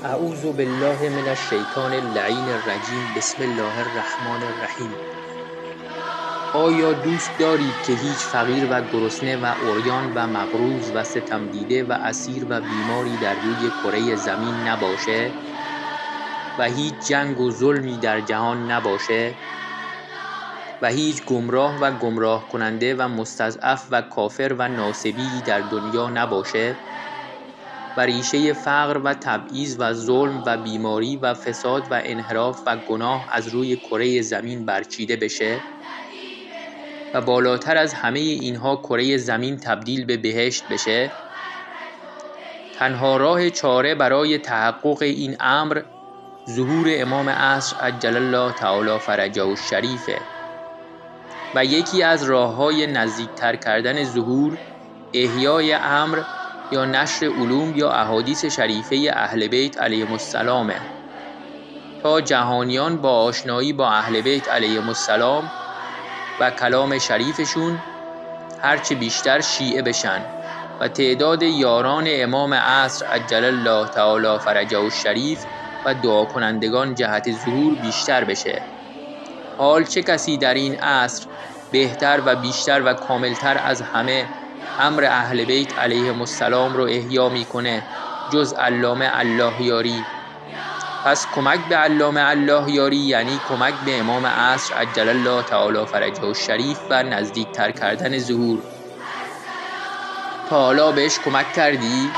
اعوذ بالله من الشیطان اللعین الرجیم. بسم الله الرحمن الرحیم. آیا دوست دارید که هیچ فقیر و گرسنه و عریان و مقروض و ستم دیده و اسیر و بیماری در روی کره زمین نباشه و هیچ جنگ و ظلمی در جهان نباشه و هیچ گمراه و گمراه کننده و مستضعف و کافر و ناصبی در دنیا نباشه و ریشه فقر و تبعیض و ظلم و بیماری و فساد و انحراف و گناه از روی کره زمین برچیده بشه و بالاتر از همه اینها کره زمین تبدیل به بهشت بشه؟ تنها راه چاره برای تحقق این امر ظهور امام عصر عجل الله تعالی فرجه الشریفه و یکی از راه‌های نزدیکتر کردن ظهور احیای امر یا نشر علوم یا احادیث شریفه اهل بیت علیهم السلامه تا جهانیان با آشنایی با اهل بیت علیهم السلام و کلام شریفشون هرچه بیشتر شیعه بشن و تعداد یاران امام عصر عجل الله تعالی فرجه الشریف و دعا کنندگان جهت ظهور بیشتر بشه. حال چه کسی در این عصر بهتر و بیشتر و کاملتر از همه امر اهل بیت علیهم السلام رو احیا میکنه جز علامه الله یاری؟ پس کمک به علامه الله یاری یعنی کمک به امام عصر عجل الله تعالی فرجه الشریف و نزدیکتر کردن ظهور. تا حالا بهش کمک کردی؟